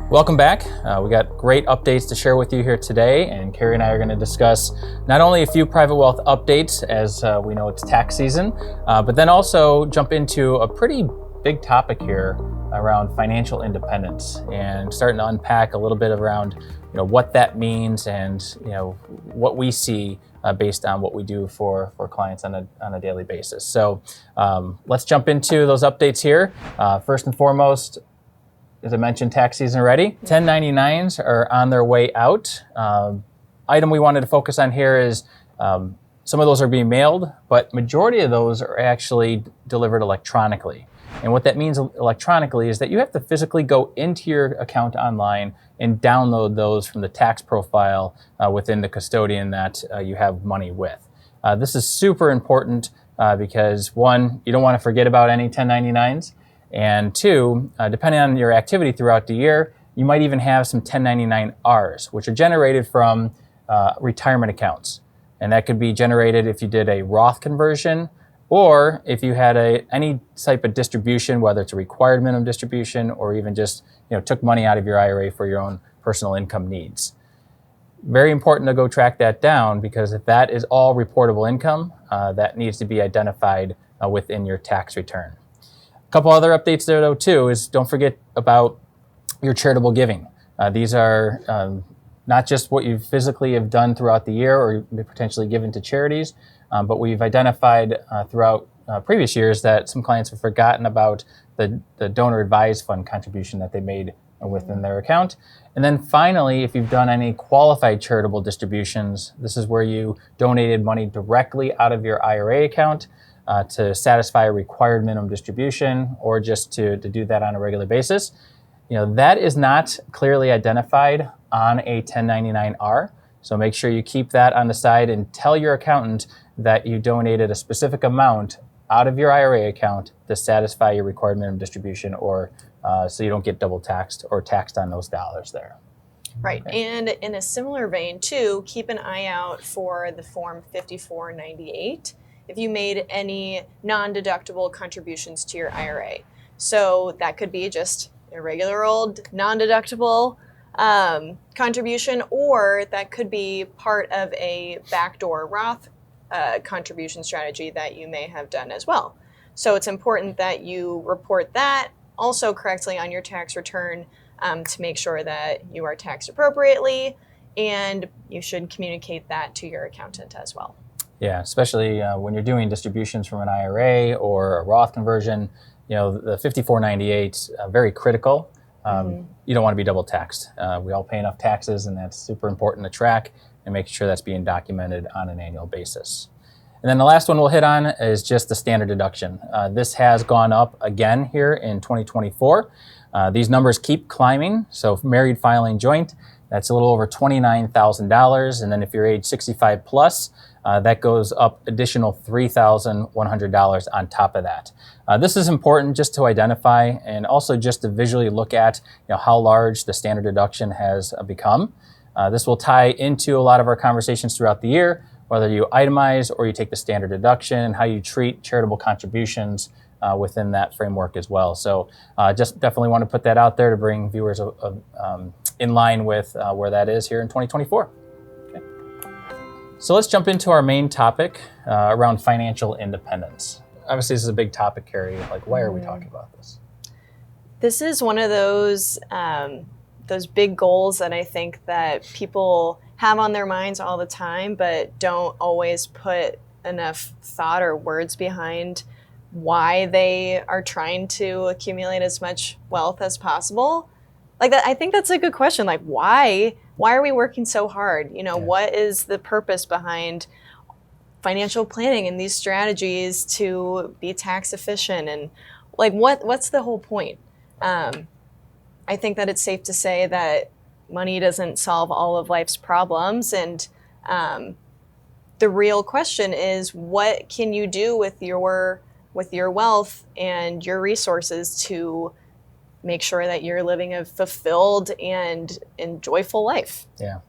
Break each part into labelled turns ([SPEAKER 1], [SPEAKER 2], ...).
[SPEAKER 1] Welcome back. We got great updates to share with you here today, and Carrie and I are going to discuss not only a few private wealth updates, as we know it's tax season, but then also jump into a pretty big topic here around financial independence and starting to unpack a little bit around what that means and what we see based on what we do for clients on a daily basis. So let's jump into those updates here. First and foremost, as I mentioned, tax season already. 1099s are on their way out. Item we wanted to focus on here is some of those are being mailed, but majority of those are actually delivered electronically. And what that means electronically is that you have to physically go into your account online and download those from the tax profile within the custodian that you have money with. This is super important because one, you don't want to forget about any 1099s. And two, depending on your activity throughout the year, you might even have some 1099-Rs, which are generated from retirement accounts. And that could be generated if you did a Roth conversion, or if you had any type of distribution, whether it's a required minimum distribution or even just took money out of your IRA for your own personal income needs. Very important to go track that down, because if that is all reportable income, that needs to be identified within your tax return. A couple other updates there though too is don't forget about your charitable giving. These are not just what you physically have done throughout the year or potentially given to charities, but we've identified throughout previous years that some clients have forgotten about the donor advised fund contribution that they made within their account. And then finally, if you've done any qualified charitable distributions, this is where you donated money directly out of your IRA account to satisfy a required minimum distribution or just to do that on a regular basis. That is not clearly identified on a 1099-R. So make sure you keep that on the side and tell your accountant that you donated a specific amount out of your IRA account to satisfy your required minimum distribution, or so you don't get double taxed or taxed on those dollars there.
[SPEAKER 2] Right. Okay. And in a similar vein too, keep an eye out for the form 5498 if you made any non-deductible contributions to your IRA. So that could be just a regular old non-deductible contribution, or that could be part of a backdoor Roth contribution strategy that you may have done as well. So it's important that you report that also correctly on your tax return to make sure that you are taxed appropriately, and you should communicate that to your accountant as well.
[SPEAKER 1] Yeah, especially when you're doing distributions from an IRA or a Roth conversion, the 5498 is very critical. You don't want to be double taxed. We all pay enough taxes, and that's super important to track and make sure that's being documented on an annual basis. And then the last one we'll hit on is just the standard deduction. This has gone up again here in 2024. These numbers keep climbing. So married filing joint, that's a little over $29,000. And then if you're age 65 plus, that goes up additional $3,100 on top of that. This is important just to identify and also just to visually look at how large the standard deduction has become. This will tie into a lot of our conversations throughout the year, whether you itemize or you take the standard deduction, and how you treat charitable contributions within that framework as well. So just definitely want to put that out there to bring viewers in line with where that is here in 2024. Okay. So let's jump into our main topic around financial independence. Obviously, this is a big topic, Carrie. Why are we talking about this?
[SPEAKER 2] This is one of those big goals that I think that people have on their minds all the time, but don't always put enough thought or words behind why they are trying to accumulate as much wealth as possible. I think that's a good question. Why are we working so hard? What is the purpose behind financial planning and these strategies to be tax efficient? And what's the whole point? I think that it's safe to say that money doesn't solve all of life's problems. And the real question is, what can you do with your wealth and your resources to make sure that you're living a fulfilled and joyful life?
[SPEAKER 1] Yeah.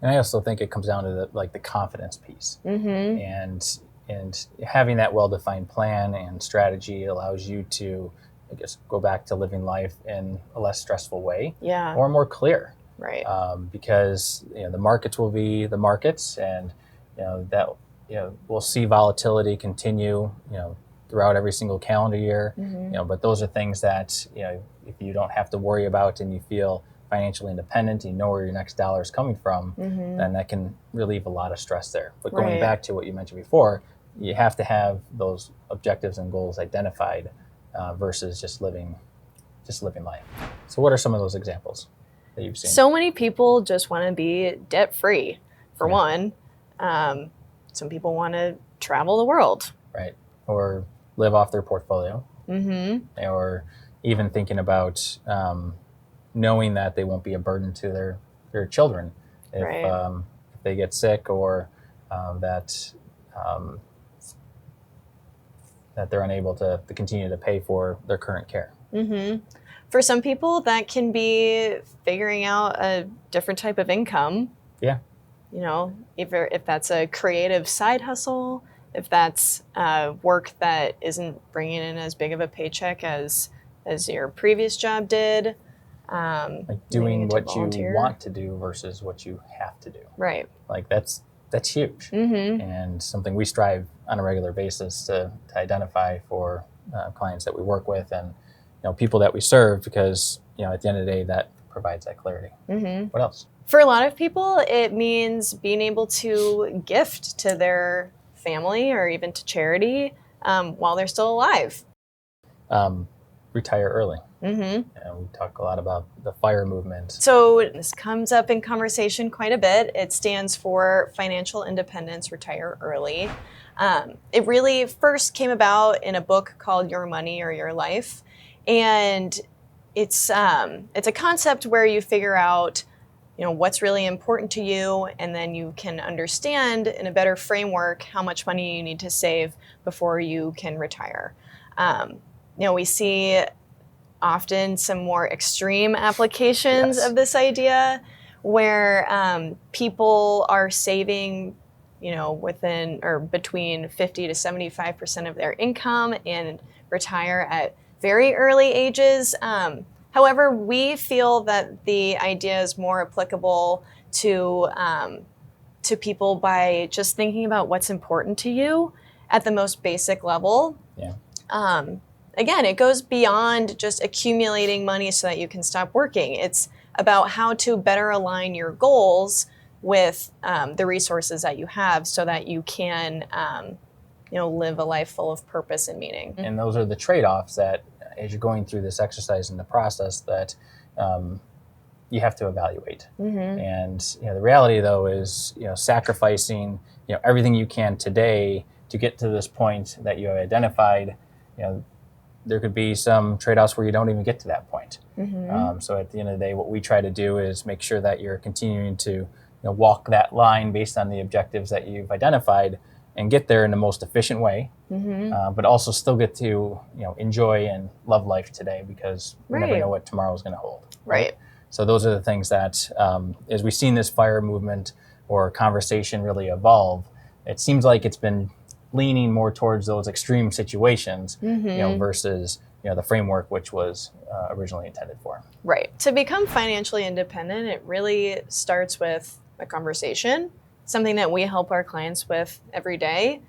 [SPEAKER 1] And I also think it comes down to the confidence piece. And having that well-defined plan and strategy allows you to I guess, go back to living life in a less stressful way,
[SPEAKER 2] Yeah.
[SPEAKER 1] or more clear.
[SPEAKER 2] Right.
[SPEAKER 1] Because the markets will be the markets, and that we'll see volatility continue throughout every single calendar year. But those are things that if you don't have to worry about, and you feel financially independent, you know where your next dollar is coming from, then that can relieve a lot of stress there. But going
[SPEAKER 2] Right.
[SPEAKER 1] back to what you mentioned before, you have to have those objectives and goals identified versus just living life. So what are some of those examples that you've seen?
[SPEAKER 2] So many people just want to be debt free, for
[SPEAKER 1] Yeah.
[SPEAKER 2] one. Some people want to travel the world.
[SPEAKER 1] Right. Or live off their portfolio. Or even thinking about knowing that they won't be a burden to their children if,
[SPEAKER 2] Right.
[SPEAKER 1] If they get sick, or that they're unable to continue to pay for their current care.
[SPEAKER 2] For some people, that can be figuring out a different type of income.
[SPEAKER 1] Yeah.
[SPEAKER 2] If that's a creative side hustle, if that's work that isn't bringing in as big of a paycheck as your previous job did.
[SPEAKER 1] Like doing what you want to do versus what you have to do.
[SPEAKER 2] Right.
[SPEAKER 1] Like that's huge, and something we strive on a regular basis to identify for clients that we work with, and people that we serve, because at the end of the day, that provides that clarity. What else?
[SPEAKER 2] For a lot of people, it means being able to gift to their family or even to charity while they're still alive.
[SPEAKER 1] Retire early. We talk a lot about the FIRE movement.
[SPEAKER 2] So this comes up in conversation quite a bit. It stands for Financial Independence, Retire Early. It really first came about in a book called Your Money or Your Life. And it's a concept where you figure out what's really important to you, and then you can understand in a better framework how much money you need to save before you can retire. We see often some more extreme applications of this idea, where people are saving within or between 50 to 75% of their income and retire at very early ages. However, we feel that the idea is more applicable to people by just thinking about what's important to you at the most basic level.
[SPEAKER 1] Yeah.
[SPEAKER 2] Again, it goes beyond just accumulating money so that you can stop working. It's about how to better align your goals with the resources that you have, so that you can live a life full of purpose and meaning.
[SPEAKER 1] And those are the trade-offs that, as you're going through this exercise in the process, that you have to evaluate. And the reality, though, is sacrificing everything you can today to get to this point that you have identified. There could be some trade-offs where you don't even get to that point. So at the end of the day, what we try to do is make sure that you're continuing to walk that line based on the objectives that you've identified, and get there in the most efficient way, but also still get to enjoy and love life today, because we never know what tomorrow is going to hold.
[SPEAKER 2] Right.
[SPEAKER 1] So those are the things that, as we've seen this FIRE movement or conversation really evolve, it seems like it's been leaning more towards those extreme situations, versus the framework which was originally intended for. Right.
[SPEAKER 2] To become financially independent, it really starts with a conversation, something that we help our clients with every day.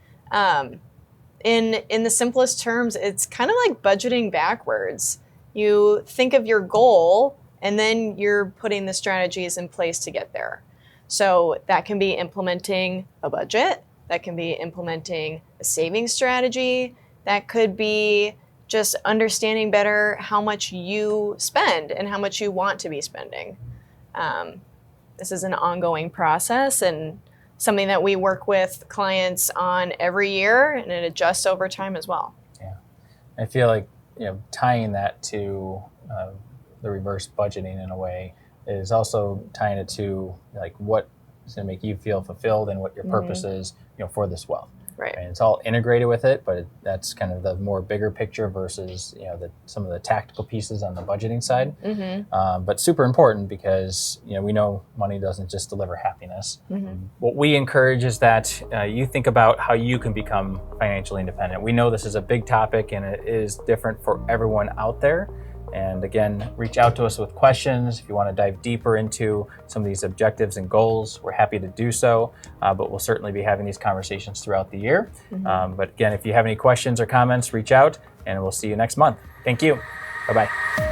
[SPEAKER 2] In the simplest terms, it's kind of like budgeting backwards. You think of your goal, and then you're putting the strategies in place to get there. So that can be implementing a budget, that can be implementing a saving strategy, that could be just understanding better how much you spend and how much you want to be spending. This is an ongoing process, and something that we work with clients on every year, and it adjusts over time as well.
[SPEAKER 1] Yeah, I feel like tying that to the reverse budgeting in a way is also tying it to like what is going to make you feel fulfilled and what your purpose is for this wealth.
[SPEAKER 2] Right.
[SPEAKER 1] And it's all integrated with it, but that's kind of the more bigger picture versus some of the tactical pieces on the budgeting side. But super important because we know money doesn't just deliver happiness. What we encourage is that you think about how you can become financially independent. We know this is a big topic and it is different for everyone out there. And again, reach out to us with questions. If you want to dive deeper into some of these objectives and goals, we're happy to do so. But we'll certainly be having these conversations throughout the year. But again, if you have any questions or comments, reach out and we'll see you next month. Thank you. Bye-bye.